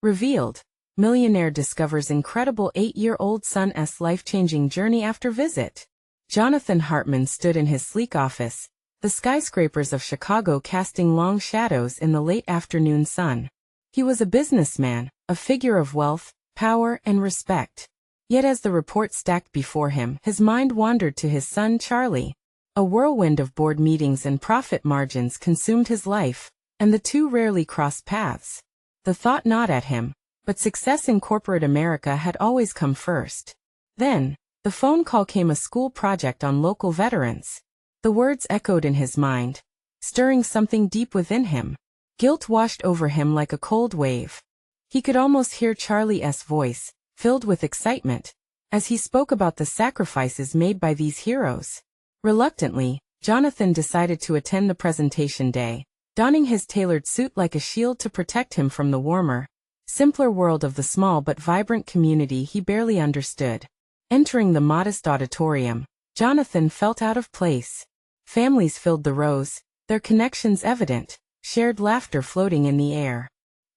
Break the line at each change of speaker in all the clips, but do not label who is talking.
Revealed. Millionaire discovers incredible 8-year-old son's life-changing journey after visit. Jonathan Hartman stood in his sleek office, the skyscrapers of Chicago casting long shadows in the late afternoon sun. He was a businessman, a figure of wealth, power, and respect. Yet as the report stacked before him, his mind wandered to his son Charlie. A whirlwind of board meetings and profit margins consumed his life, and the two rarely crossed paths. The thought gnawed at him, but success in corporate America had always come first. Then, the phone call came: a school project on local veterans. The words echoed in his mind, stirring something deep within him. Guilt washed over him like a cold wave. He could almost hear Charlie's voice, filled with excitement, as he spoke about the sacrifices made by these heroes. Reluctantly, Jonathan decided to attend the presentation day, donning his tailored suit like a shield to protect him from the warmer, simpler world of the small but vibrant community he barely understood. Entering the modest auditorium, Jonathan felt out of place. Families filled the rows, their connections evident, shared laughter floating in the air.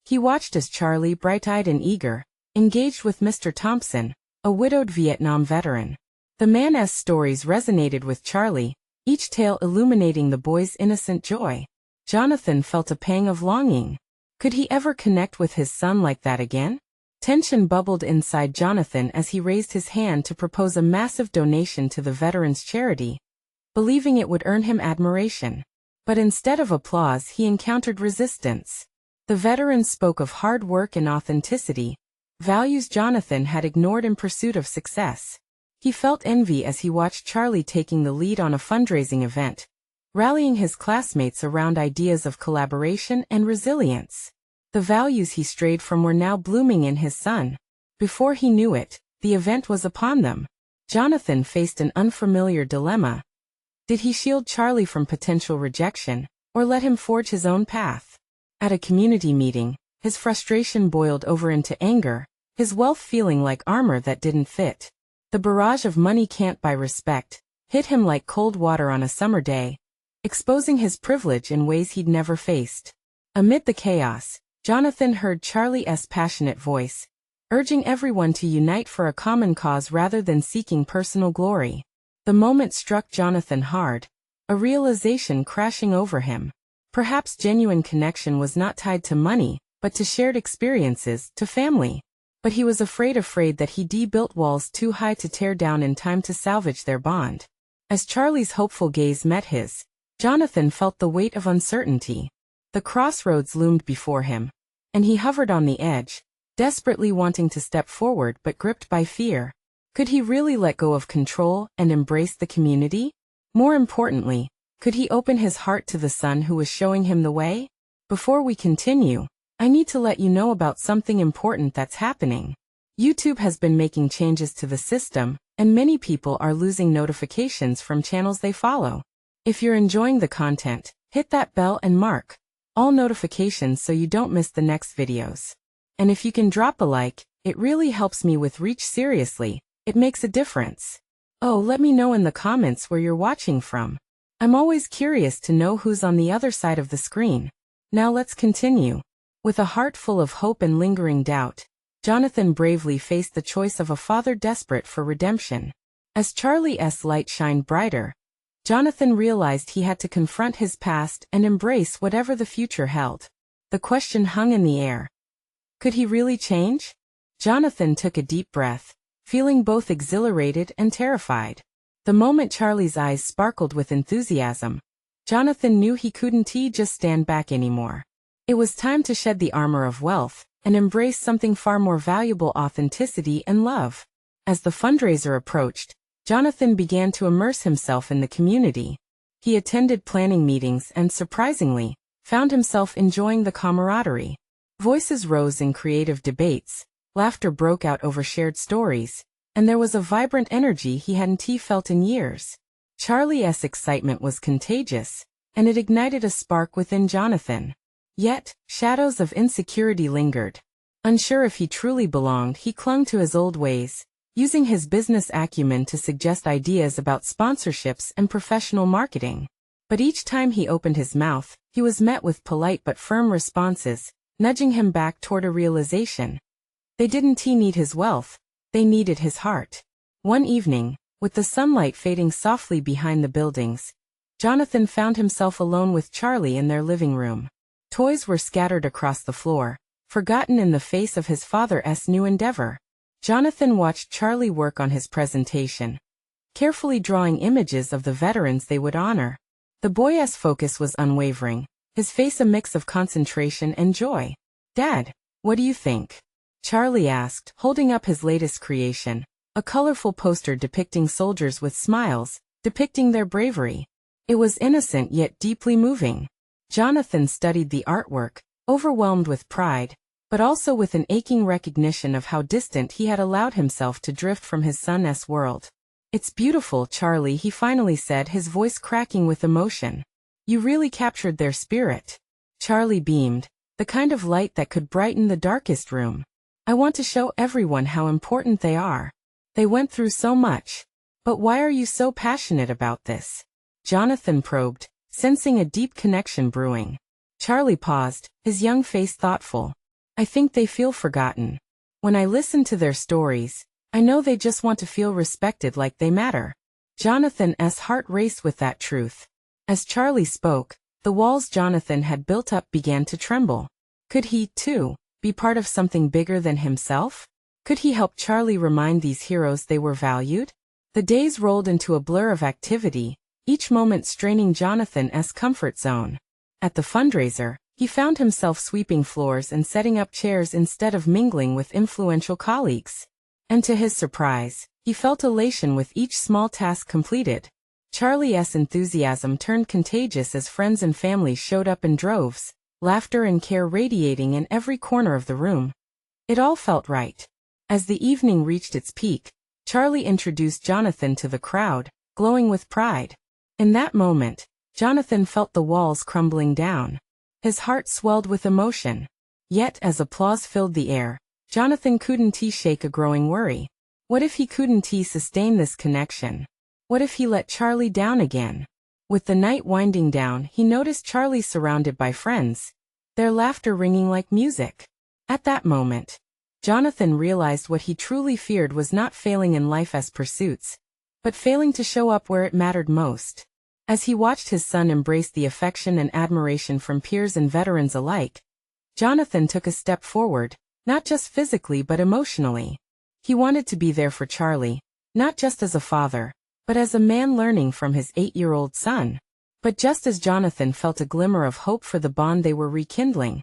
He watched as Charlie, bright-eyed and eager, engaged with Mr. Thompson, a widowed Vietnam veteran. The man's stories resonated with Charlie, each tale illuminating the boy's innocent joy. Jonathan felt a pang of longing. Could he ever connect with his son like that again? Tension bubbled inside Jonathan as he raised his hand to propose a massive donation to the veterans' charity, believing it would earn him admiration. But instead of applause, he encountered resistance. The veterans spoke of hard work and authenticity, values Jonathan had ignored in pursuit of success. He felt envy as he watched Charlie taking the lead on a fundraising event, rallying his classmates around ideas of collaboration and resilience. The values he strayed from were now blooming in his son. Before he knew it, the event was upon them. Jonathan faced an unfamiliar dilemma. Did he shield Charlie from potential rejection, or let him forge his own path? At a community meeting, his frustration boiled over into anger, his wealth feeling like armor that didn't fit. The barrage of money can't buy respect hit him like cold water on a summer day, exposing his privilege in ways he'd never faced. Amid the chaos, Jonathan heard Charlie's passionate voice, urging everyone to unite for a common cause rather than seeking personal glory. The moment struck Jonathan hard, a realization crashing over him. Perhaps genuine connection was not tied to money, but to shared experiences, to family. But he was afraid that he'd built walls too high to tear down in time to salvage their bond. As Charlie's hopeful gaze met his, Jonathan felt the weight of uncertainty. The crossroads loomed before him, and he hovered on the edge, desperately wanting to step forward but gripped by fear. Could he really let go of control and embrace the community? More importantly, could he open his heart to the son who was showing him the way? Before we continue, I need to let you know about something important that's happening. YouTube has been making changes to the system, and many people are losing notifications from channels they follow. If you're enjoying the content, hit that bell and mark all notifications so you don't miss the next videos. And if you can drop a like, it really helps me with reach. Seriously, it makes a difference. Oh, let me know in the comments where you're watching from. I'm always curious to know who's on the other side of the screen. Now let's continue. With a heart full of hope and lingering doubt, Jonathan bravely faced the choice of a father desperate for redemption. As Charlie's light shined brighter, Jonathan realized he had to confront his past and embrace whatever the future held. The question hung in the air. Could he really change? Jonathan took a deep breath, feeling both exhilarated and terrified. The moment Charlie's eyes sparkled with enthusiasm, Jonathan knew he couldn't just stand back anymore. It was time to shed the armor of wealth and embrace something far more valuable: authenticity and love. As the fundraiser approached, Jonathan began to immerse himself in the community. He attended planning meetings and, surprisingly, found himself enjoying the camaraderie. Voices rose in creative debates, laughter broke out over shared stories, and there was a vibrant energy he hadn't felt in years. Charlie's excitement was contagious, and it ignited a spark within Jonathan. Yet, shadows of insecurity lingered. Unsure if he truly belonged, he clung to his old ways, using his business acumen to suggest ideas about sponsorships and professional marketing. But each time he opened his mouth, he was met with polite but firm responses: nudging him back toward a realization. They didn't need his wealth, they needed his heart. One evening, with the sunlight fading softly behind the buildings, Jonathan found himself alone with Charlie in their living room. Toys were scattered across the floor, forgotten in the face of his father's new endeavor. Jonathan watched Charlie work on his presentation, carefully drawing images of the veterans they would honor. The boy's focus was unwavering, his face a mix of concentration and joy. "Dad, what do you think?" Charlie asked, holding up his latest creation, a colorful poster depicting soldiers with smiles, depicting their bravery. It was innocent yet deeply moving. Jonathan studied the artwork, overwhelmed with pride, but also with an aching recognition of how distant he had allowed himself to drift from his son's world. "It's beautiful, Charlie," he finally said, his voice cracking with emotion. "You really captured their spirit." Charlie beamed, the kind of light that could brighten the darkest room. "I want to show everyone how important they are. They went through so much. But why are you so passionate about this?" Jonathan probed, sensing a deep connection brewing. Charlie paused, his young face thoughtful. "I think they feel forgotten. When I listen to their stories, I know they just want to feel respected, like they matter." Jonathan's heart raced with that truth. As Charlie spoke, the walls Jonathan had built up began to tremble. Could he, too, be part of something bigger than himself? Could he help Charlie remind these heroes they were valued? The days rolled into a blur of activity, each moment straining Jonathan's comfort zone. At the fundraiser, he found himself sweeping floors and setting up chairs instead of mingling with influential colleagues. And to his surprise, he felt elation with each small task completed. Charlie's enthusiasm turned contagious as friends and family showed up in droves, laughter and care radiating in every corner of the room. It all felt right. As the evening reached its peak, Charlie introduced Jonathan to the crowd, glowing with pride. In that moment, Jonathan felt the walls crumbling down. His heart swelled with emotion. Yet as applause filled the air, Jonathan couldn't shake a growing worry. What if he couldn't sustain this connection? What if he let Charlie down again? With the night winding down, he noticed Charlie surrounded by friends, their laughter ringing like music. At that moment, Jonathan realized what he truly feared was not failing in life's pursuits, but failing to show up where it mattered most. As he watched his son embrace the affection and admiration from peers and veterans alike, Jonathan took a step forward, not just physically but emotionally. He wanted to be there for Charlie, not just as a father, but as a man learning from his 8-year-old son. But just as Jonathan felt a glimmer of hope for the bond they were rekindling,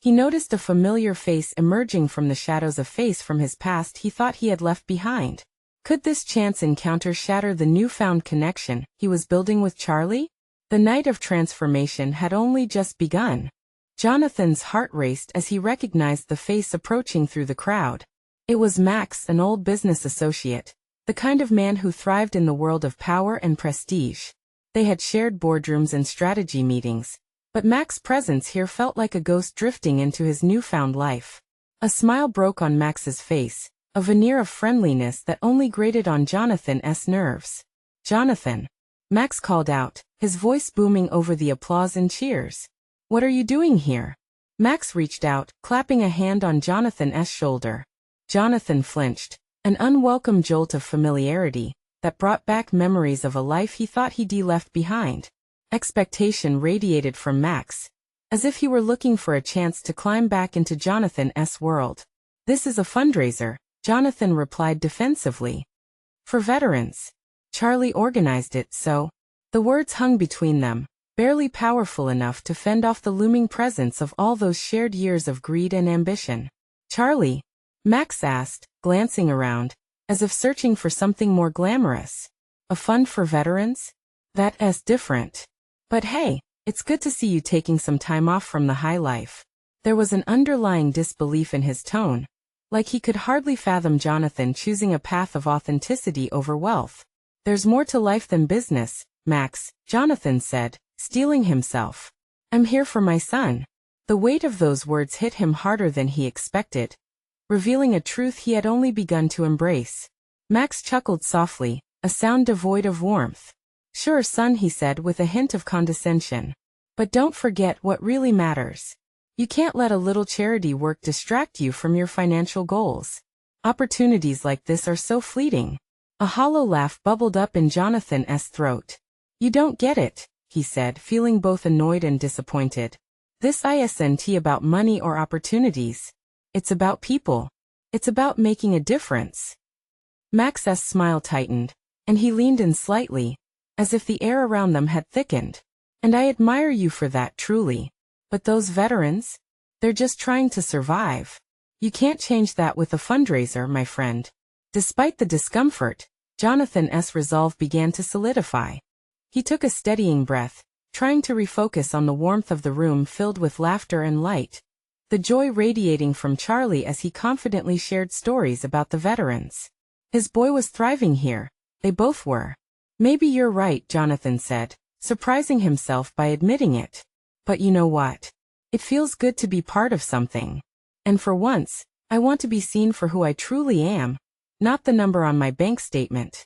he noticed a familiar face emerging from the shadows, a face from his past he thought he had left behind. Could this chance encounter shatter the newfound connection he was building with Charlie? The night of transformation had only just begun. Jonathan's heart raced as he recognized the face approaching through the crowd. It was Max, an old business associate, the kind of man who thrived in the world of power and prestige. They had shared boardrooms and strategy meetings, but Max's presence here felt like a ghost drifting into his newfound life. A smile broke on Max's face, a veneer of friendliness that only grated on Jonathan's nerves. "Jonathan," Max called out, his voice booming over the applause and cheers. "What are you doing here?" Max reached out, clapping a hand on Jonathan's shoulder. Jonathan flinched, an unwelcome jolt of familiarity that brought back memories of a life he thought he'd left behind. Expectation radiated from Max, as if he were looking for a chance to climb back into Jonathan's world. "This is a fundraiser," Jonathan replied defensively. "For veterans. Charlie organized it, so." The words hung between them, barely powerful enough to fend off the looming presence of all those shared years of greed and ambition. "Charlie?" Max asked, glancing around, as if searching for something more glamorous. "A fund for veterans? That's different. But hey, it's good to see you taking some time off from the high life." There was an underlying disbelief in his tone, like he could hardly fathom Jonathan choosing a path of authenticity over wealth. "There's more to life than business, Max," Jonathan said, steeling himself. "I'm here for my son." The weight of those words hit him harder than he expected, revealing a truth he had only begun to embrace. Max chuckled softly, a sound devoid of warmth. "Sure, son," he said with a hint of condescension. "But don't forget what really matters. You can't let a little charity work distract you from your financial goals. Opportunities like this are so fleeting. A hollow laugh bubbled up in Jonathan's throat. You don't get it, he said, feeling both annoyed and disappointed. This isn't about money or opportunities. It's about people. It's about making a difference. Max's smile tightened, and he leaned in slightly, as if the air around them had thickened. And I admire you for that, truly. But those veterans? They're just trying to survive. You can't change that with a fundraiser, my friend. Despite the discomfort, Jonathan's resolve began to solidify. He took a steadying breath, trying to refocus on the warmth of the room filled with laughter and light, the joy radiating from Charlie as he confidently shared stories about the veterans. His boy was thriving here. They both were. Maybe you're right, Jonathan said, surprising himself by admitting it. But you know what? It feels good to be part of something. And for once, I want to be seen for who I truly am, not the number on my bank statement.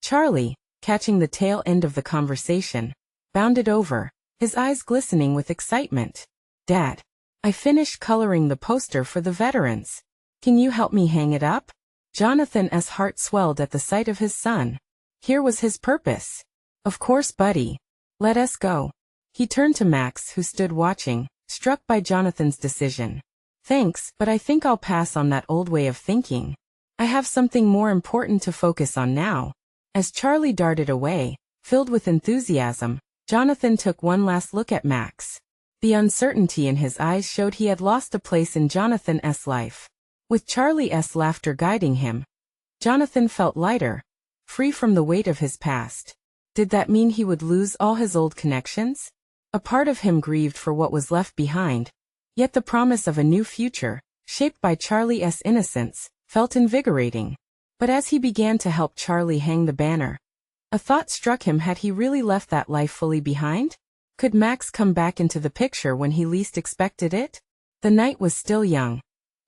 Charlie, catching the tail end of the conversation, bounded over, his eyes glistening with excitement. Dad, I finished coloring the poster for the veterans. Can you help me hang it up? Jonathan's heart swelled at the sight of his son. Here was his purpose. Of course, buddy. Let us go. He turned to Max, who stood watching, struck by Jonathan's decision. Thanks, but I think I'll pass on that old way of thinking. I have something more important to focus on now. As Charlie darted away, filled with enthusiasm, Jonathan took one last look at Max. The uncertainty in his eyes showed he had lost a place in Jonathan's life. With Charlie's laughter guiding him, Jonathan felt lighter, free from the weight of his past. Did that mean he would lose all his old connections? A part of him grieved for what was left behind, yet the promise of a new future, shaped by Charlie's innocence, felt invigorating. But as he began to help Charlie hang the banner, a thought struck him: had he really left that life fully behind? Could Max come back into the picture when he least expected it? The night was still young,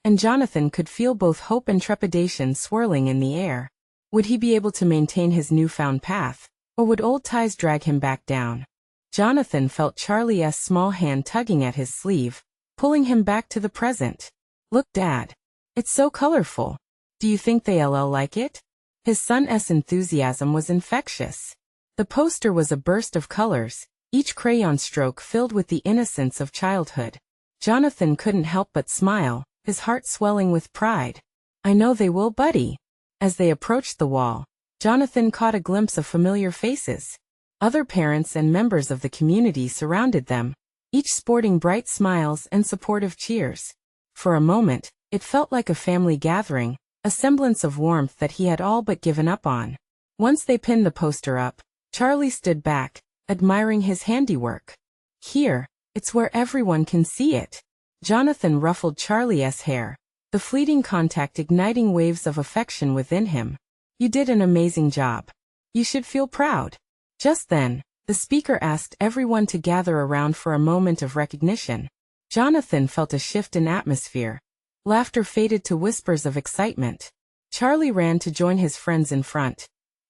and Jonathan could feel both hope and trepidation swirling in the air. Would he be able to maintain his newfound path, or would old ties drag him back down? Jonathan felt Charlie's small hand tugging at his sleeve, pulling him back to the present. Look, Dad. It's so colorful. Do you think they'll like it? His son's enthusiasm was infectious. The poster was a burst of colors, each crayon stroke filled with the innocence of childhood. Jonathan couldn't help but smile, his heart swelling with pride. I know they will, buddy. As they approached the wall, Jonathan caught a glimpse of familiar faces. Other parents and members of the community surrounded them, each sporting bright smiles and supportive cheers. For a moment, it felt like a family gathering, a semblance of warmth that he had all but given up on. Once they pinned the poster up, Charlie stood back, admiring his handiwork. Here, it's where everyone can see it. Jonathan ruffled Charlie's hair, the fleeting contact igniting waves of affection within him. You did an amazing job. You should feel proud. Just then, the speaker asked everyone to gather around for a moment of recognition. Jonathan felt a shift in atmosphere. Laughter faded to whispers of excitement. Charlie ran to join his friends in front,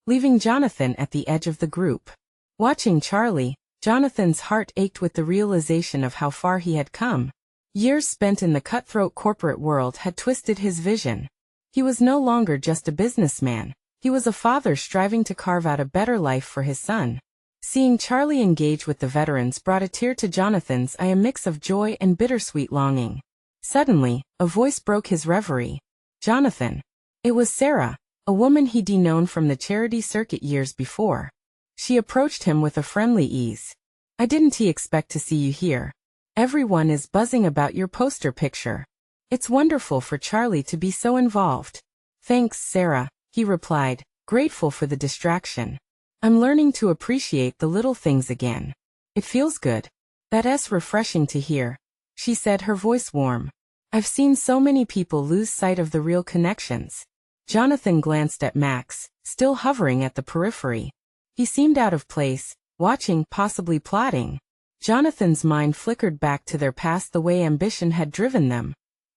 leaving Jonathan at the edge of the group. Watching Charlie, Jonathan's heart ached with the realization of how far he had come. Years spent in the cutthroat corporate world had twisted his vision. He was no longer just a businessman. He was a father striving to carve out a better life for his son. Seeing Charlie engage with the veterans brought a tear to Jonathan's eye, a mix of joy and bittersweet longing. Suddenly, a voice broke his reverie. Jonathan. It was Sarah, a woman he'd known from the charity circuit years before. She approached him with a friendly ease. I didn't expect to see you here. Everyone is buzzing about your poster picture. It's wonderful for Charlie to be so involved. Thanks, Sarah, he replied, grateful for the distraction. I'm learning to appreciate the little things again. It feels good. That's refreshing to hear, she said, her voice warm. I've seen so many people lose sight of the real connections. Jonathan glanced at Max, still hovering at the periphery. He seemed out of place, watching, possibly plotting. Jonathan's mind flickered back to their past, the way ambition had driven them,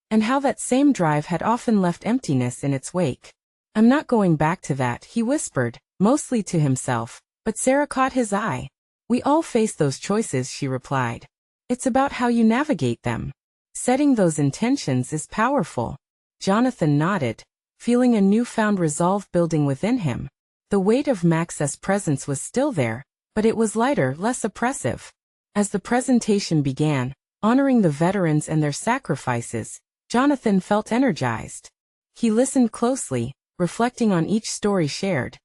and how that same drive had often left emptiness in its wake. I'm not going back to that, he whispered, mostly to himself, but Sarah caught his eye. We all face those choices, she replied. It's about how you navigate them. Setting those intentions is powerful. Jonathan nodded, feeling a newfound resolve building within him. The weight of Max's presence was still there, but it was lighter, less oppressive. As the presentation began, honoring the veterans and their sacrifices, Jonathan felt energized. He listened closely, reflecting on each story shared.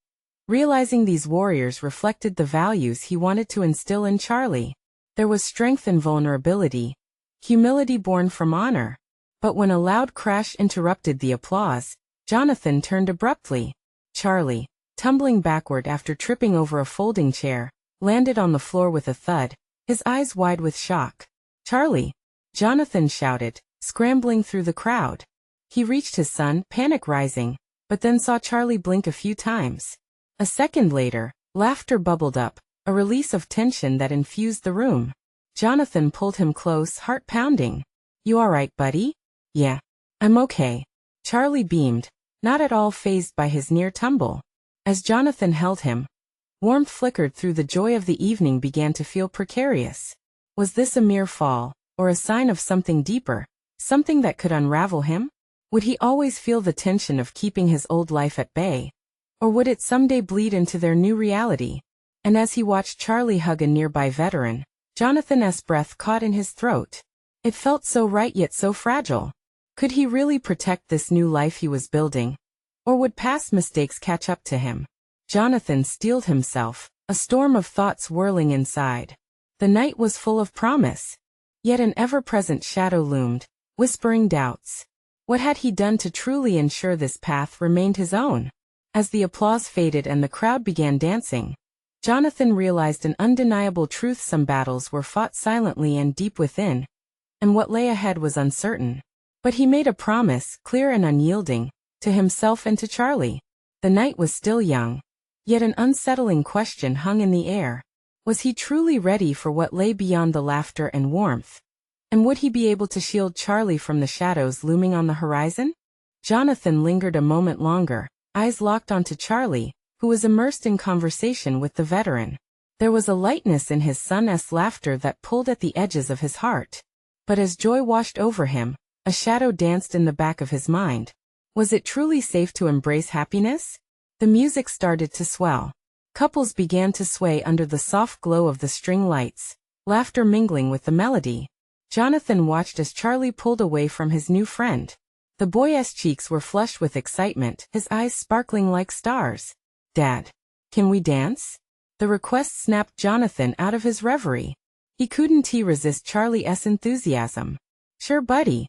Realizing these warriors reflected the values he wanted to instill in Charlie. There was strength in vulnerability, humility born from honor. But when a loud crash interrupted the applause, Jonathan turned abruptly. Charlie, tumbling backward after tripping over a folding chair, landed on the floor with a thud, his eyes wide with shock. "Charlie!" Jonathan shouted, scrambling through the crowd. He reached his son, panic rising, but then saw Charlie blink a few times. A second later, laughter bubbled up, a release of tension that infused the room. Jonathan pulled him close, heart pounding. "You all right, buddy?" "Yeah, I'm okay." Charlie beamed, not at all fazed by his near tumble. As Jonathan held him, warmth flickered through. The joy of the evening began to feel precarious. Was this a mere fall, or a sign of something deeper, something that could unravel him? Would he always feel the tension of keeping his old life at bay? Or would it someday bleed into their new reality? And as he watched Charlie hug a nearby veteran, Jonathan's breath caught in his throat. It felt so right yet so fragile. Could he really protect this new life he was building? Or would past mistakes catch up to him? Jonathan steeled himself, a storm of thoughts whirling inside. The night was full of promise. Yet an ever-present shadow loomed, whispering doubts. What had he done to truly ensure this path remained his own? As the applause faded and the crowd began dancing, Jonathan realized an undeniable truth: some battles were fought silently and deep within, and what lay ahead was uncertain. But he made a promise, clear and unyielding, to himself and to Charlie. The night was still young, yet an unsettling question hung in the air. Was he truly ready for what lay beyond the laughter and warmth? And would he be able to shield Charlie from the shadows looming on the horizon? Jonathan lingered a moment longer, eyes locked onto Charlie, who was immersed in conversation with the veteran. There was a lightness in his son's laughter that pulled at the edges of his heart. But as joy washed over him, a shadow danced in the back of his mind. Was it truly safe to embrace happiness? The music started to swell. Couples began to sway under the soft glow of the string lights, laughter mingling with the melody. Jonathan watched as Charlie pulled away from his new friend. The boy's cheeks were flushed with excitement, his eyes sparkling like stars. "Dad, can we dance?" The request snapped Jonathan out of his reverie. He couldn't resist Charlie's enthusiasm. "Sure, buddy."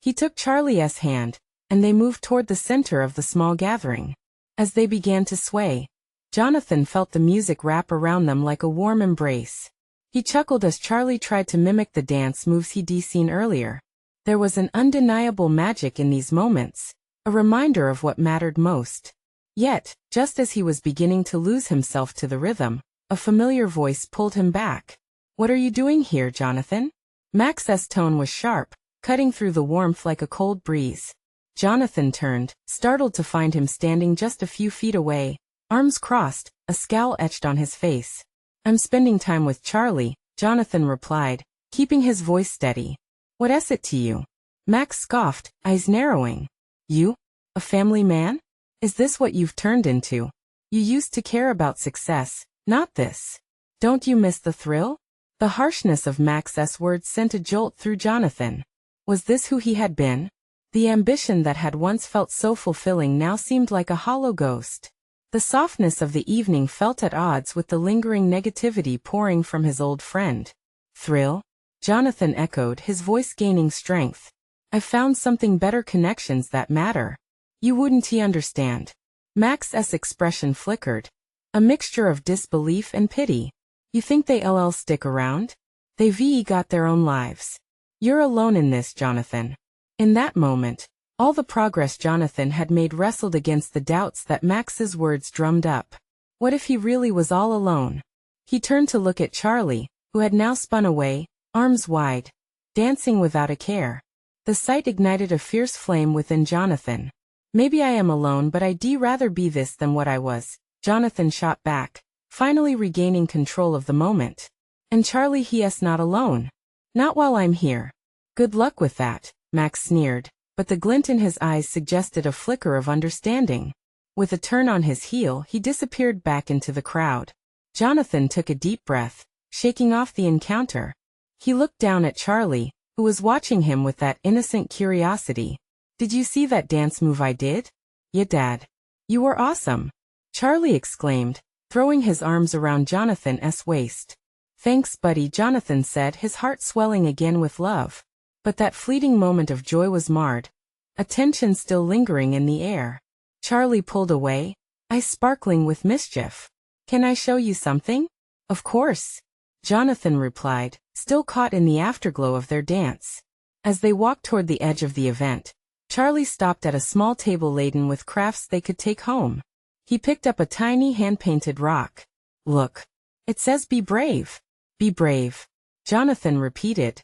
He took Charlie's hand, and they moved toward the center of the small gathering. As they began to sway, Jonathan felt the music wrap around them like a warm embrace. He chuckled as Charlie tried to mimic the dance moves he'd seen earlier. There was an undeniable magic in these moments, a reminder of what mattered most. Yet, just as he was beginning to lose himself to the rhythm, a familiar voice pulled him back. "What are you doing here, Jonathan?" Max's tone was sharp, cutting through the warmth like a cold breeze. Jonathan turned, startled to find him standing just a few feet away, arms crossed, a scowl etched on his face. "I'm spending time with Charlie," Jonathan replied, keeping his voice steady. "What is it to you?" Max scoffed, eyes narrowing. "You? A family man? Is this what you've turned into? You used to care about success, not this. Don't you miss the thrill?" The harshness of Max's words sent a jolt through Jonathan. Was this who he had been? The ambition that had once felt so fulfilling now seemed like a hollow ghost. The softness of the evening felt at odds with the lingering negativity pouring from his old friend. "Thrill?" Jonathan echoed, his voice gaining strength. "I've found something better: connections that matter. You wouldn't understand." Max's expression flickered, a mixture of disbelief and pity. "You think they'll stick around? They've got their own lives. You're alone in this, Jonathan." In that moment, all the progress Jonathan had made wrestled against the doubts that Max's words drummed up. What if he really was all alone? He turned to look at Charlie, who had now spun away, arms wide, dancing without a care. The sight ignited a fierce flame within Jonathan. "Maybe I am alone, but I'd rather be this than what I was," Jonathan shot back, finally regaining control of the moment. "And Charlie, he is not alone. Not while I'm here." Good luck with that, Max sneered, but the glint in his eyes suggested a flicker of understanding. With a turn on his heel, he disappeared back into the crowd. Jonathan took a deep breath, shaking off the encounter. He looked down at Charlie, who was watching him with that innocent curiosity. Did you see that dance move I did? Yeah, Dad. You were awesome, Charlie exclaimed, throwing his arms around Jonathan's waist. Thanks, buddy, Jonathan said, his heart swelling again with love. But that fleeting moment of joy was marred, a tension still lingering in the air. Charlie pulled away, eyes sparkling with mischief. Can I show you something? Of course, Jonathan replied, still caught in the afterglow of their dance. As they walked toward the edge of the event, Charlie stopped at a small table laden with crafts they could take home. He picked up a tiny hand-painted rock. Look. It says be brave. Be brave, Jonathan repeated,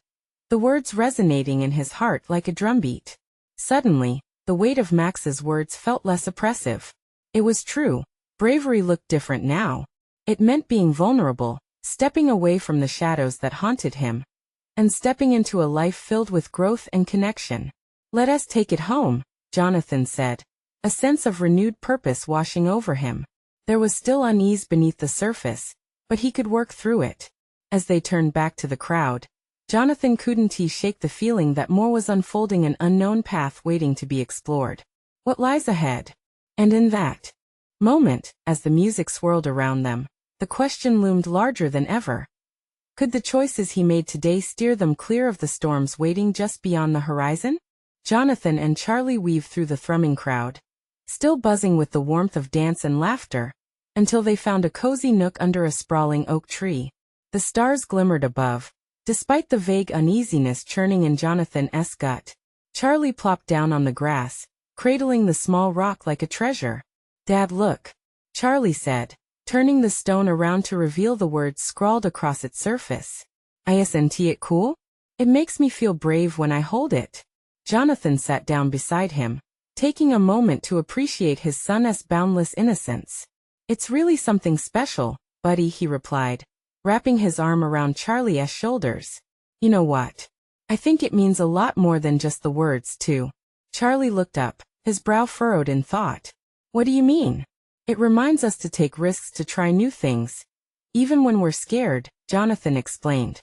the words resonating in his heart like a drumbeat. Suddenly, the weight of Max's words felt less oppressive. It was true. Bravery looked different now. It meant being vulnerable, stepping away from the shadows that haunted him, and stepping into a life filled with growth and connection. Let us take it home, Jonathan said, a sense of renewed purpose washing over him. There was still unease beneath the surface, but he could work through it. As they turned back to the crowd, Jonathan couldn't shake the feeling that more was unfolding, an unknown path waiting to be explored. What lies ahead? And in that moment, as the music swirled around them, the question loomed larger than ever. Could the choices he made today steer them clear of the storms waiting just beyond the horizon? Jonathan and Charlie weaved through the thrumming crowd, still buzzing with the warmth of dance and laughter, until they found a cozy nook under a sprawling oak tree. The stars glimmered above, despite the vague uneasiness churning in Jonathan's gut. Charlie plopped down on the grass, cradling the small rock like a treasure. Dad, look, Charlie said, turning the stone around to reveal the words scrawled across its surface. Isn't it cool? It makes me feel brave when I hold it. Jonathan sat down beside him, taking a moment to appreciate his son's boundless innocence. It's really something special, buddy, he replied, wrapping his arm around Charlie's shoulders. You know what? I think it means a lot more than just the words, too. Charlie looked up, his brow furrowed in thought. What do you mean? It reminds us to take risks, to try new things. Even when we're scared, Jonathan explained.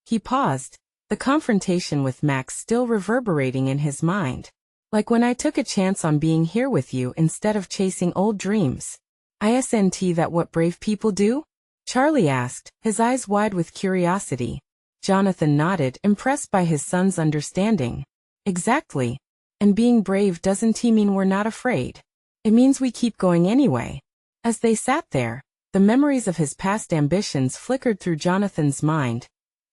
He paused, the confrontation with Max still reverberating in his mind. Like when I took a chance on being here with you instead of chasing old dreams. Isn't that what brave people do? Charlie asked, his eyes wide with curiosity. Jonathan nodded, impressed by his son's understanding. Exactly. And being brave doesn't mean we're not afraid. It means we keep going anyway. As they sat there, the memories of his past ambitions flickered through Jonathan's mind,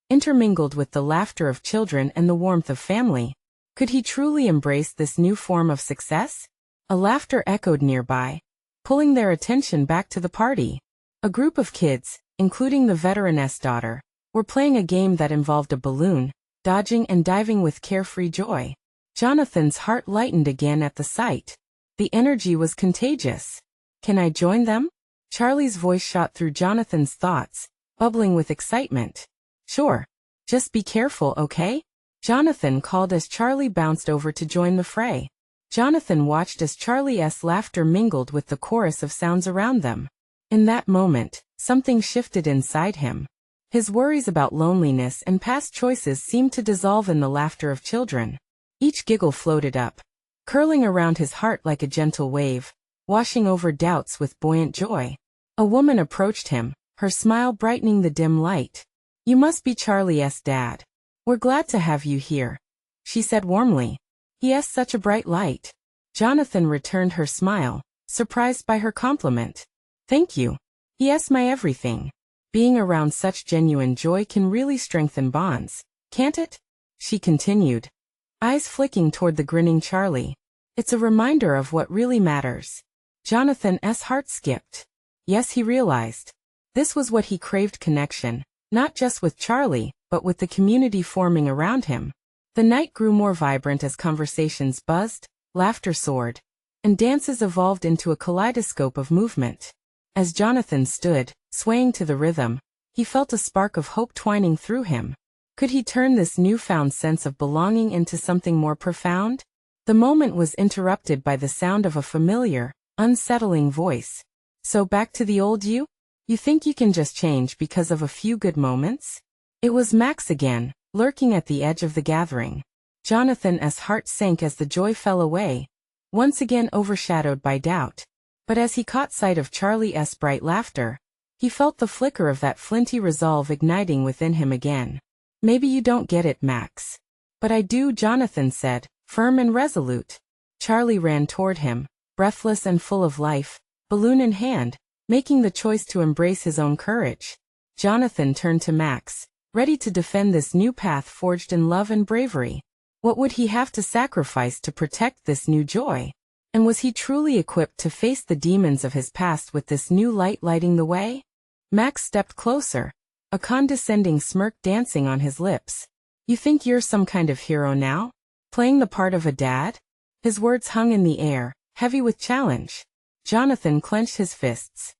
intermingled with the laughter of children and the warmth of family. Could he truly embrace this new form of success? A laughter echoed nearby, pulling their attention back to the party. A group of kids, including the veteran's daughter, were playing a game that involved a balloon, dodging and diving with carefree joy. Jonathan's heart lightened again at the sight. The energy was contagious. Can I join them? Charlie's voice shot through Jonathan's thoughts, bubbling with excitement. Sure. Just be careful, okay? Jonathan called as Charlie bounced over to join the fray. Jonathan watched as Charlie's laughter mingled with the chorus of sounds around them. In that moment, something shifted inside him. His worries about loneliness and past choices seemed to dissolve in the laughter of children. Each giggle floated up, curling around his heart like a gentle wave, washing over doubts with buoyant joy. A woman approached him, her smile brightening the dim light. You must be Charlie's dad. We're glad to have you here, she said warmly. He has such a bright light. Jonathan returned her smile, surprised by her compliment. Thank you. He is my everything. Being around such genuine joy can really strengthen bonds, can't it? She continued, eyes flicking toward the grinning Charlie. It's a reminder of what really matters. Jonathan's heart skipped. Yes, he realized. This was what he craved, connection, not just with Charlie, but with the community forming around him. The night grew more vibrant as conversations buzzed, laughter soared, and dances evolved into a kaleidoscope of movement. As Jonathan stood, swaying to the rhythm, he felt a spark of hope twining through him. Could he turn this newfound sense of belonging into something more profound? The moment was interrupted by the sound of a familiar, unsettling voice. So back to the old you? You think you can just change because of a few good moments? It was Max again, lurking at the edge of the gathering. Jonathan's heart sank as the joy fell away, once again overshadowed by doubt. But as he caught sight of Charlie's bright laughter, he felt the flicker of that flinty resolve igniting within him again. Maybe you don't get it, Max. But I do, Jonathan said, firm and resolute. Charlie ran toward him, breathless and full of life, balloon in hand, making the choice to embrace his own courage. Jonathan turned to Max, ready to defend this new path forged in love and bravery. What would he have to sacrifice to protect this new joy? And was he truly equipped to face the demons of his past with this new light lighting the way? Max stepped closer, a condescending smirk dancing on his lips. You think you're some kind of hero now? Playing the part of a dad? His words hung in the air, heavy with challenge. Jonathan clenched his fists.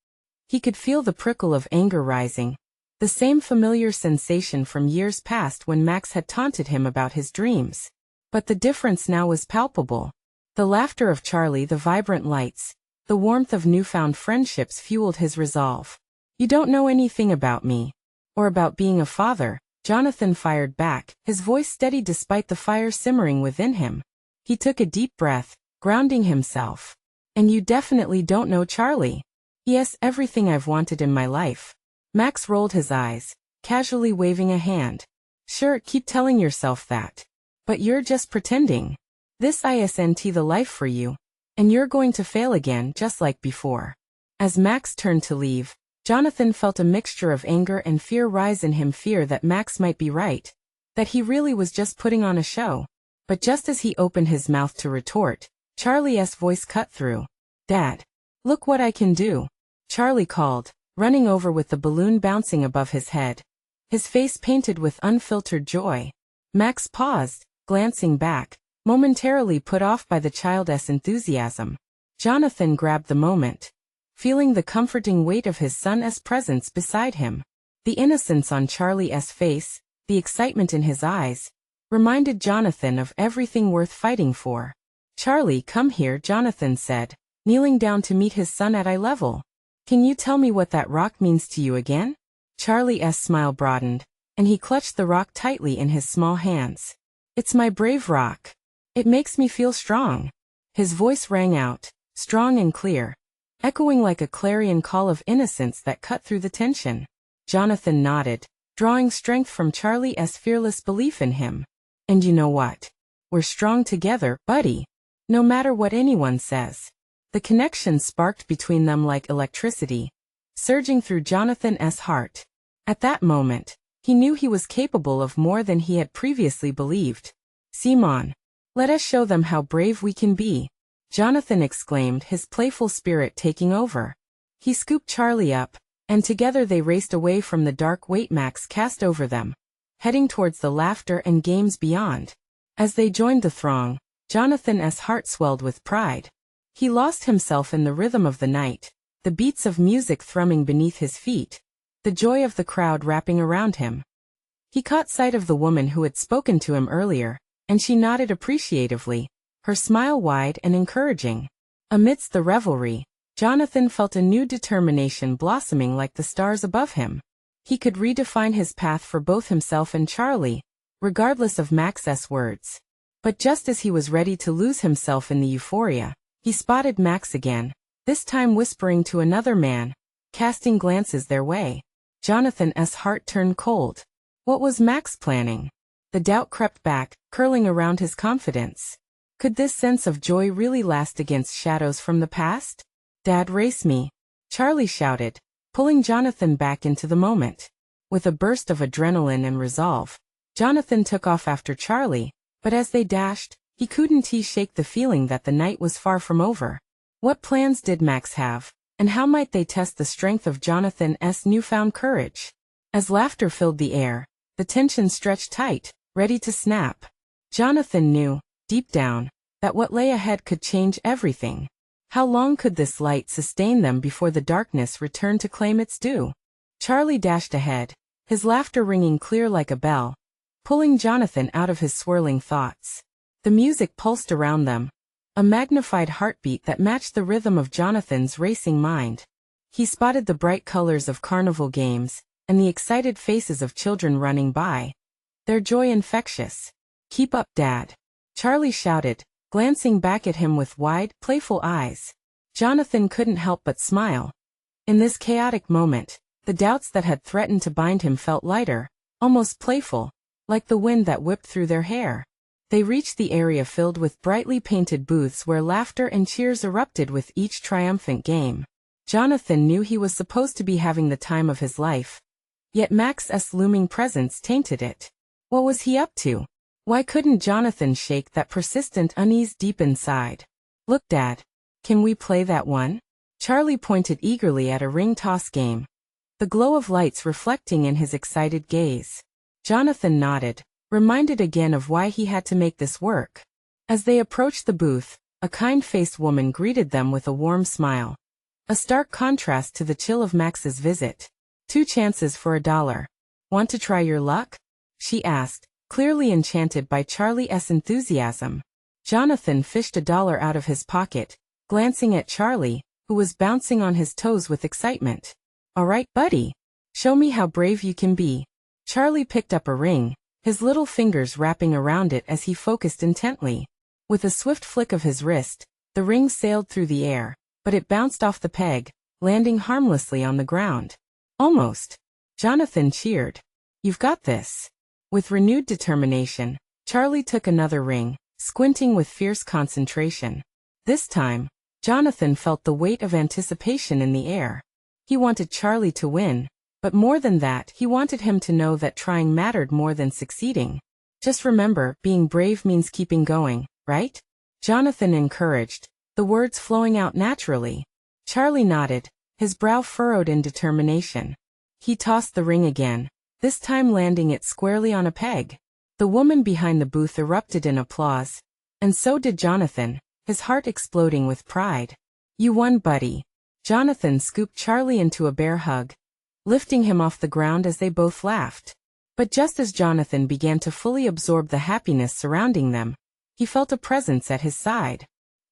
He could feel the prickle of anger rising, the same familiar sensation from years past when Max had taunted him about his dreams. But the difference now was palpable. The laughter of Charlie, the vibrant lights, the warmth of newfound friendships fueled his resolve. You don't know anything about me. Or about being a father, Jonathan fired back, his voice steady despite the fire simmering within him. He took a deep breath, grounding himself. And you definitely don't know Charlie. Yes, everything I've wanted in my life. Max rolled his eyes, casually waving a hand. Sure, keep telling yourself that. But you're just pretending. This isn't the life for you. And you're going to fail again just like before. As Max turned to leave, Jonathan felt a mixture of anger and fear rise in him, fear that Max might be right, that he really was just putting on a show. But just as he opened his mouth to retort, Charlie's voice cut through. Dad, look what I can do, Charlie called, running over with the balloon bouncing above his head. His face painted with unfiltered joy. Max paused, glancing back, momentarily put off by the child's enthusiasm. Jonathan grabbed the moment, feeling the comforting weight of his son's presence beside him. The innocence on Charlie's face, the excitement in his eyes, reminded Jonathan of everything worth fighting for. Charlie, come here, Jonathan said, kneeling down to meet his son at eye level. Can you tell me what that rock means to you again? Charlie's smile broadened, and he clutched the rock tightly in his small hands. It's my brave rock. It makes me feel strong. His voice rang out, strong and clear, echoing like a clarion call of innocence that cut through the tension. Jonathan nodded, drawing strength from Charlie's fearless belief in him. And you know what? We're strong together, buddy. No matter what anyone says. The connection sparked between them like electricity, surging through Jonathan's heart. At that moment, he knew he was capable of more than he had previously believed. Simon, let us show them how brave we can be, Jonathan exclaimed, his playful spirit taking over. He scooped Charlie up, and together they raced away from the dark weight Max cast over them, heading towards the laughter and games beyond. As they joined the throng, Jonathan's heart swelled with pride. He lost himself in the rhythm of the night, the beats of music thrumming beneath his feet, the joy of the crowd wrapping around him. He caught sight of the woman who had spoken to him earlier, and she nodded appreciatively, her smile wide and encouraging. Amidst the revelry, Jonathan felt a new determination blossoming like the stars above him. He could redefine his path for both himself and Charlie, regardless of Max's words. But just as he was ready to lose himself in the euphoria, he spotted Max again, this time whispering to another man, casting glances their way. Jonathan's heart turned cold. What was Max planning? The doubt crept back, curling around his confidence. Could this sense of joy really last against shadows from the past? Dad, race me, Charlie shouted, pulling Jonathan back into the moment. With a burst of adrenaline and resolve, Jonathan took off after Charlie, but as they dashed, he couldn't shake the feeling that the night was far from over. What plans did Max have, and how might they test the strength of Jonathan's newfound courage? As laughter filled the air, the tension stretched tight, ready to snap. Jonathan knew, deep down, that what lay ahead could change everything. How long could this light sustain them before the darkness returned to claim its due? Charlie dashed ahead, his laughter ringing clear like a bell, pulling Jonathan out of his swirling thoughts. The music pulsed around them, a magnified heartbeat that matched the rhythm of Jonathan's racing mind. He spotted the bright colors of carnival games, and the excited faces of children running by. Their joy infectious. "Keep up, Dad," Charlie shouted, glancing back at him with wide, playful eyes. Jonathan couldn't help but smile. In this chaotic moment, the doubts that had threatened to bind him felt lighter, almost playful, like the wind that whipped through their hair. They reached the area filled with brightly painted booths where laughter and cheers erupted with each triumphant game. Jonathan knew he was supposed to be having the time of his life. Yet Max's looming presence tainted it. What was he up to? Why couldn't Jonathan shake that persistent unease deep inside? "Look, Dad. Can we play that one?" Charlie pointed eagerly at a ring toss game, the glow of lights reflecting in his excited gaze. Jonathan nodded, reminded again of why he had to make this work. As they approached the booth, a kind-faced woman greeted them with a warm smile. A stark contrast to the chill of Max's visit. "2 chances for $1. Want to try your luck?" she asked, clearly enchanted by Charlie's enthusiasm. Jonathan fished $1 out of his pocket, glancing at Charlie, who was bouncing on his toes with excitement. "All right, buddy. Show me how brave you can be." Charlie picked up a ring, his little fingers wrapping around it as he focused intently. With a swift flick of his wrist, the ring sailed through the air, but it bounced off the peg, landing harmlessly on the ground. "Almost." Jonathan cheered. "You've got this." With renewed determination, Charlie took another ring, squinting with fierce concentration. This time, Jonathan felt the weight of anticipation in the air. He wanted Charlie to win, but more than that, he wanted him to know that trying mattered more than succeeding. "Just remember, being brave means keeping going, right?" Jonathan encouraged, the words flowing out naturally. Charlie nodded, his brow furrowed in determination. He tossed the ring again, this time landing it squarely on a peg. The woman behind the booth erupted in applause, and so did Jonathan, his heart exploding with pride. "You won, buddy." Jonathan scooped Charlie into a bear hug, lifting him off the ground as they both laughed. But just as Jonathan began to fully absorb the happiness surrounding them, he felt a presence at his side.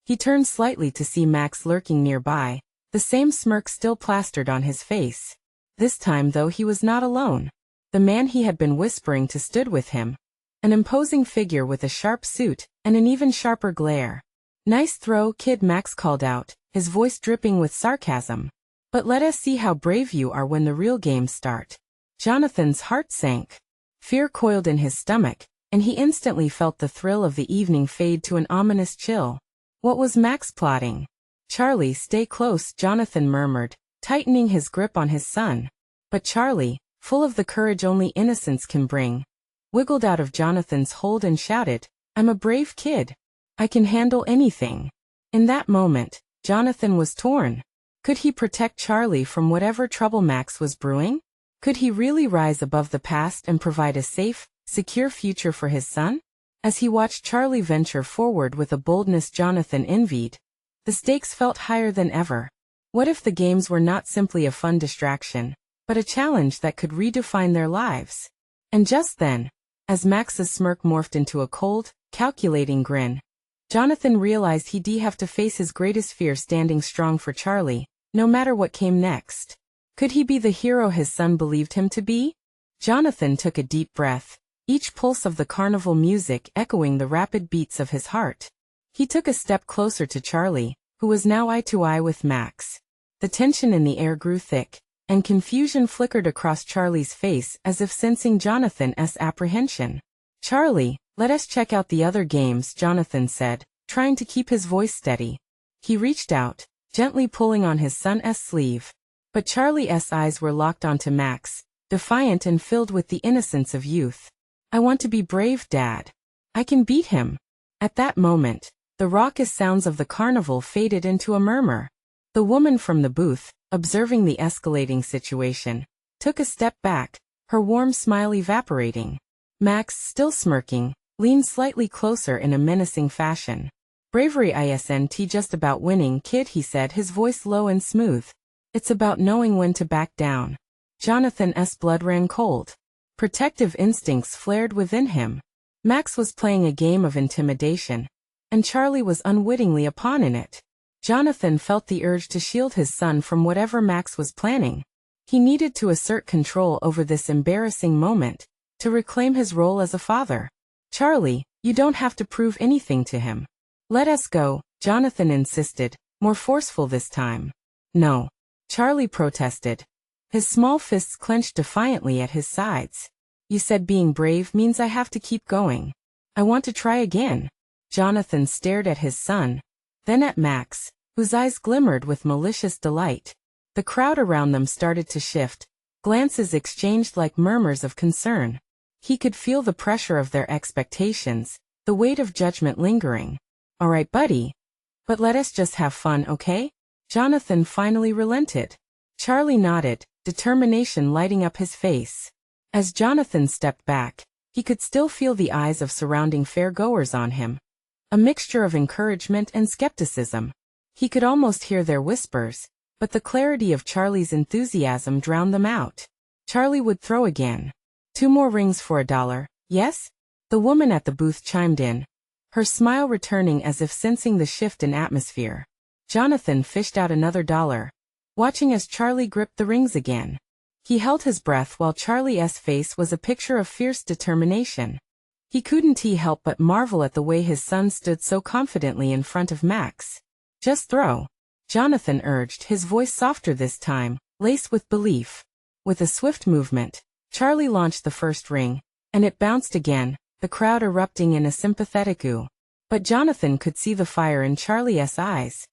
He turned slightly to see Max lurking nearby, the same smirk still plastered on his face. This time, though, he was not alone. The man he had been whispering to stood with him, an imposing figure with a sharp suit and an even sharper glare. "Nice throw, kid," Max called out, his voice dripping with sarcasm. "But let us see how brave you are when the real games start." Jonathan's heart sank. Fear coiled in his stomach, and he instantly felt the thrill of the evening fade to an ominous chill. What was Max plotting? "Charlie, stay close," Jonathan murmured, tightening his grip on his son. But Charlie, full of the courage only innocence can bring, wiggled out of Jonathan's hold and shouted, "I'm a brave kid. I can handle anything." In that moment, Jonathan was torn. Could he protect Charlie from whatever trouble Max was brewing? Could he really rise above the past and provide a safe, secure future for his son? As he watched Charlie venture forward with a boldness Jonathan envied, the stakes felt higher than ever. What if the games were not simply a fun distraction, but a challenge that could redefine their lives? And just then, as Max's smirk morphed into a cold, calculating grin, Jonathan realized he'd have to face his greatest fear standing strong for Charlie, no matter what came next. Could he be the hero his son believed him to be? Jonathan took a deep breath, each pulse of the carnival music echoing the rapid beats of his heart. He took a step closer to Charlie, who was now eye to eye with Max. The tension in the air grew thick, and confusion flickered across Charlie's face as if sensing Jonathan's apprehension. "Charlie, let us check out the other games," Jonathan said, trying to keep his voice steady. He reached out, gently pulling on his son's sleeve. But Charlie's eyes were locked onto Max, defiant and filled with the innocence of youth. "I want to be brave, Dad. I can beat him." At that moment, the raucous sounds of the carnival faded into a murmur. The woman from the booth, observing the escalating situation, took a step back, her warm smile evaporating. Max, still smirking, leaned slightly closer in a menacing fashion. "Bravery isn't just about winning, kid," he said, his voice low and smooth. "It's about knowing when to back down." Jonathan's blood ran cold. Protective instincts flared within him. Max was playing a game of intimidation, and Charlie was unwittingly a pawn in it. Jonathan felt the urge to shield his son from whatever Max was planning. He needed to assert control over this embarrassing moment, to reclaim his role as a father. Charlie, you don't have to prove anything to him. Let us go, Jonathan insisted, more forceful this time. No. Charlie protested. His small fists clenched defiantly at his sides. You said being brave means I have to keep going. I want to try again. Jonathan stared at his son, then at Max, whose eyes glimmered with malicious delight. The crowd around them started to shift, glances exchanged like murmurs of concern. He could feel the pressure of their expectations, the weight of judgment lingering. All right, buddy. But let us just have fun, okay? Jonathan finally relented. Charlie nodded, determination lighting up his face. As Jonathan stepped back, he could still feel the eyes of surrounding fairgoers on him. A mixture of encouragement and skepticism. He could almost hear their whispers, but the clarity of Charlie's enthusiasm drowned them out. Charlie would throw again. 2 more rings for $1, yes? The woman at the booth chimed in, her smile returning as if sensing the shift in atmosphere. Jonathan fished out another $1, watching as Charlie gripped the rings again. He held his breath while Charlie's face was a picture of fierce determination. He couldn't help but marvel at the way his son stood so confidently in front of Max. Just throw, Jonathan urged, his voice softer this time, laced with belief. With a swift movement, Charlie launched the first ring, and it bounced again, the crowd erupting in a sympathetic ooh. But Jonathan could see the fire in Charlie's eyes.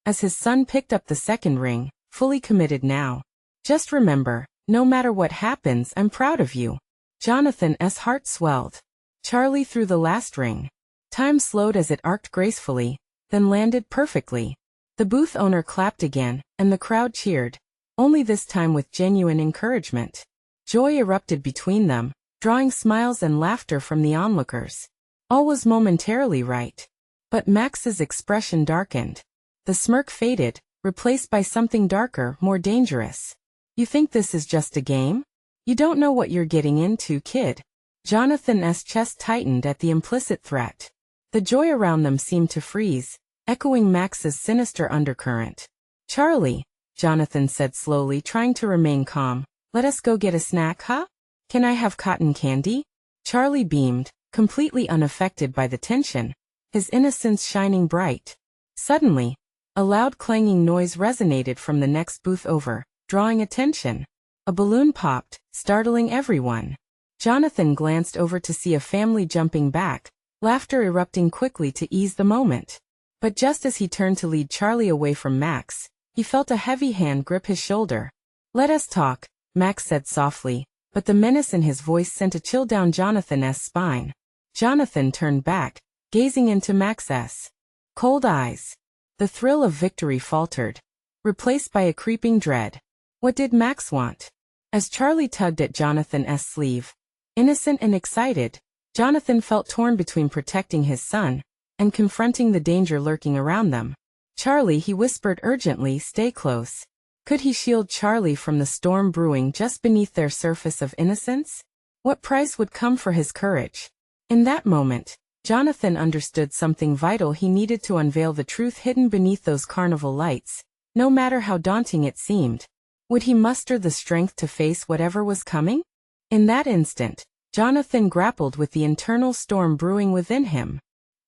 As his son picked up the second ring, fully committed now. Just remember, no matter what happens, I'm proud of you. Jonathan's heart swelled. Charlie threw the last ring. Time slowed as it arced gracefully, then landed perfectly. The booth owner clapped again, and the crowd cheered, only this time with genuine encouragement. Joy erupted between them, drawing smiles and laughter from the onlookers. All was momentarily right. But Max's expression darkened. The smirk faded, replaced by something darker, more dangerous. You think this is just a game? You don't know what you're getting into, kid. Jonathan's chest tightened at the implicit threat. The joy around them seemed to freeze, echoing Max's sinister undercurrent. Charlie, Jonathan said slowly, trying to remain calm, let us go get a snack, huh? Can I have cotton candy? Charlie beamed, completely unaffected by the tension, his innocence shining bright. Suddenly, a loud clanging noise resonated from the next booth over, drawing attention. A balloon popped, startling everyone. Jonathan glanced over to see a family jumping back, laughter erupting quickly to ease the moment. But just as he turned to lead Charlie away from Max, he felt a heavy hand grip his shoulder. Let us talk, Max said softly, but the menace in his voice sent a chill down Jonathan's spine. Jonathan turned back, gazing into Max's cold eyes. The thrill of victory faltered, replaced by a creeping dread. What did Max want? As Charlie tugged at Jonathan's sleeve, innocent and excited, Jonathan felt torn between protecting his son and confronting the danger lurking around them. Charlie, he whispered urgently, stay close. Could he shield Charlie from the storm brewing just beneath their surface of innocence? What price would come for his courage? In that moment, Jonathan understood something vital. He needed to unveil the truth hidden beneath those carnival lights, no matter how daunting it seemed. Would he muster the strength to face whatever was coming? In that instant, Jonathan grappled with the internal storm brewing within him.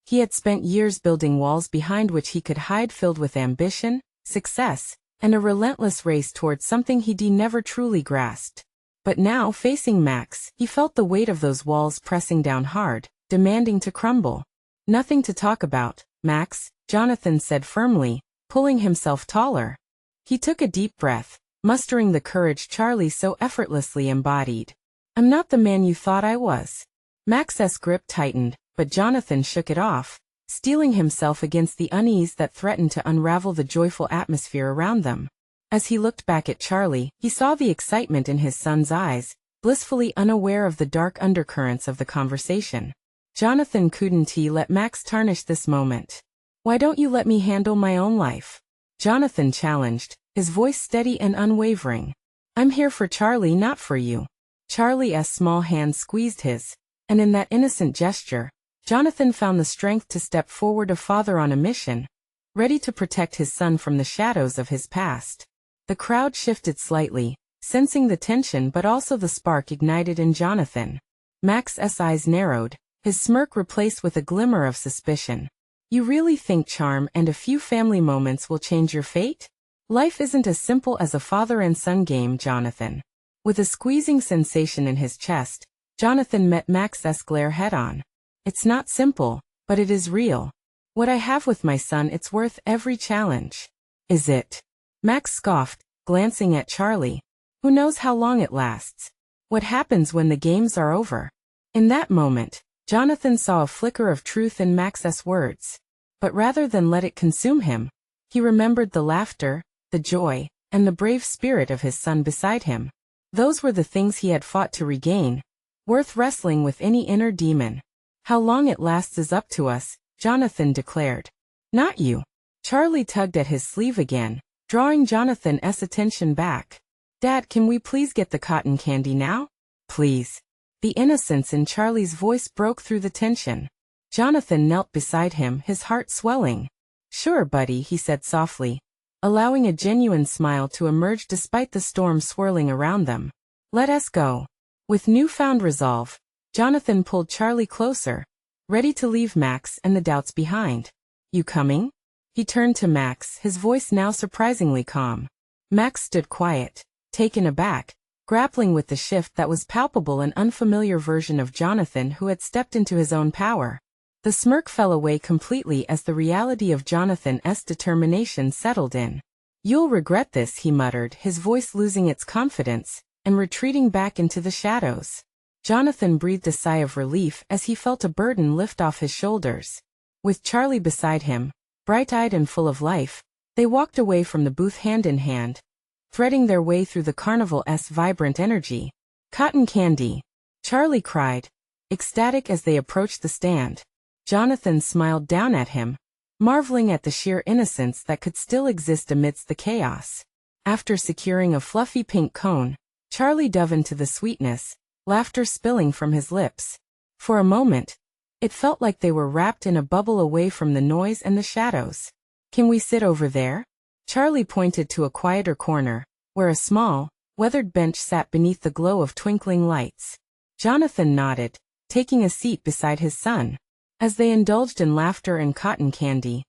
He had spent years building walls behind which he could hide, filled with ambition, success, and a relentless race towards something he'd never truly grasped. But now, facing Max, he felt the weight of those walls pressing down hard, demanding to crumble. Nothing to talk about, Max, Jonathan said firmly, pulling himself taller. He took a deep breath, mustering the courage Charlie so effortlessly embodied. I'm not the man you thought I was. Max's grip tightened, but Jonathan shook it off, steeling himself against the unease that threatened to unravel the joyful atmosphere around them. As he looked back at Charlie, he saw the excitement in his son's eyes, blissfully unaware of the dark undercurrents of the conversation. Jonathan couldn't let Max tarnish this moment. Why don't you let me handle my own life? Jonathan challenged, his voice steady and unwavering. I'm here for Charlie, not for you. Charlie's small hand squeezed his, and in that innocent gesture, Jonathan found the strength to step forward, a father on a mission, ready to protect his son from the shadows of his past. The crowd shifted slightly, sensing the tension but also the spark ignited in Jonathan. Max's eyes narrowed, his smirk replaced with a glimmer of suspicion. You really think charm and a few family moments will change your fate? Life isn't as simple as a father and son game, Jonathan. With a squeezing sensation in his chest, Jonathan met Max's glare head-on. It's not simple, but it is real. What I have with my son, it's worth every challenge. Is it? Max scoffed, glancing at Charlie. Who knows how long it lasts? What happens when the games are over? In that moment, Jonathan saw a flicker of truth in Max's words. But rather than let it consume him, he remembered the laughter, the joy, and the brave spirit of his son beside him. Those were the things he had fought to regain, worth wrestling with any inner demon. How long it lasts is up to us, Jonathan declared. Not you. Charlie tugged at his sleeve again, drawing Jonathan's attention back. Dad, can we please get the cotton candy now? Please. The innocence in Charlie's voice broke through the tension. Jonathan knelt beside him, his heart swelling. Sure, buddy, he said softly, allowing a genuine smile to emerge despite the storm swirling around them. Let us go. With newfound resolve, Jonathan pulled Charlie closer, ready to leave Max and the doubts behind. You coming? He turned to Max, his voice now surprisingly calm. Max stood quiet, taken aback, grappling with the shift that was palpable, an unfamiliar version of Jonathan who had stepped into his own power. The smirk fell away completely as the reality of Jonathan's determination settled in. You'll regret this, he muttered, his voice losing its confidence, and retreating back into the shadows. Jonathan breathed a sigh of relief as he felt a burden lift off his shoulders. With Charlie beside him, bright-eyed and full of life, they walked away from the booth hand in hand, threading their way through the carnival's vibrant energy. Cotton candy! Charlie cried, ecstatic as they approached the stand. Jonathan smiled down at him, marveling at the sheer innocence that could still exist amidst the chaos. After securing a fluffy pink cone, Charlie dove into the sweetness, laughter spilling from his lips. For a moment, it felt like they were wrapped in a bubble away from the noise and the shadows. Can we sit over there? Charlie pointed to a quieter corner, where a small, weathered bench sat beneath the glow of twinkling lights. Jonathan nodded, taking a seat beside his son. As they indulged in laughter and cotton candy,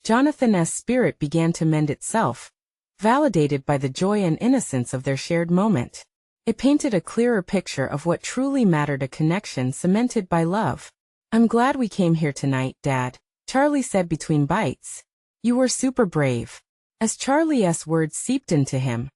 Jonathan's spirit began to mend itself, validated by the joy and innocence of their shared moment. It painted a clearer picture of what truly mattered, a connection cemented by love. I'm glad we came here tonight, Dad, Charlie said between bites. You were super brave. As Charlie's words seeped into him,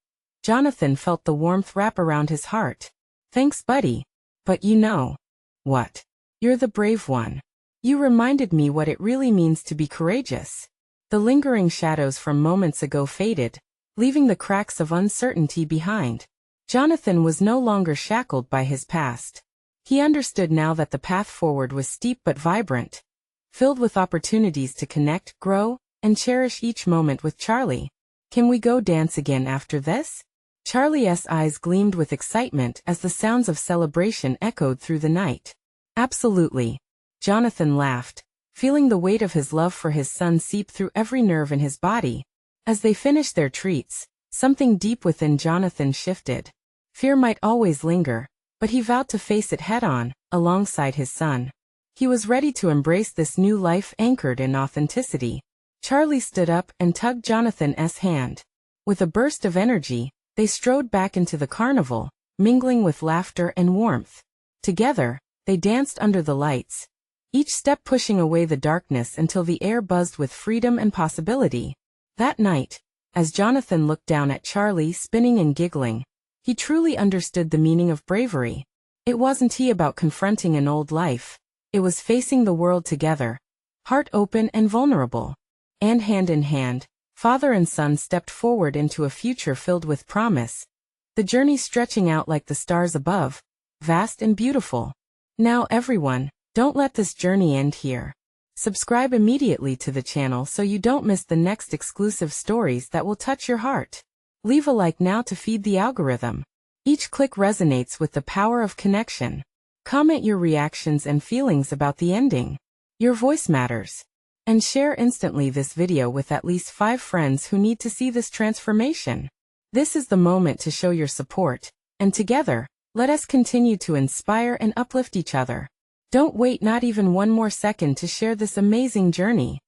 Jonathan felt the warmth wrap around his heart. Thanks, buddy. But you know what? You're the brave one. You reminded me what it really means to be courageous. The lingering shadows from moments ago faded, leaving the cracks of uncertainty behind. Jonathan was no longer shackled by his past. He understood now that the path forward was steep but vibrant, filled with opportunities to connect, grow, and cherish each moment with Charlie. Can we go dance again after this? Charlie's eyes gleamed with excitement as the sounds of celebration echoed through the night. Absolutely. Jonathan laughed, feeling the weight of his love for his son seep through every nerve in his body. As they finished their treats, something deep within Jonathan shifted. Fear might always linger, but he vowed to face it head-on, alongside his son. He was ready to embrace this new life anchored in authenticity. Charlie stood up and tugged Jonathan's hand. With a burst of energy, they strode back into the carnival, mingling with laughter and warmth. Together, they danced under the lights, each step pushing away the darkness until the air buzzed with freedom and possibility. That night, as Jonathan looked down at Charlie spinning and giggling, he truly understood the meaning of bravery. It wasn't about confronting an old life. It was facing the world together, heart open and vulnerable. And hand in hand, father and son stepped forward into a future filled with promise. The journey stretching out like the stars above, vast and beautiful. Now everyone, don't let this journey end here. Subscribe immediately to the channel so you don't miss the next exclusive stories that will touch your heart. Leave a like now to feed the algorithm. Each click resonates with the power of connection. Comment your reactions and feelings about the ending. Your voice matters. And share instantly this video with at least 5 friends who need to see this transformation. This is the moment to show your support, and together, let us continue to inspire and uplift each other. Don't wait not even one more second to share this amazing journey.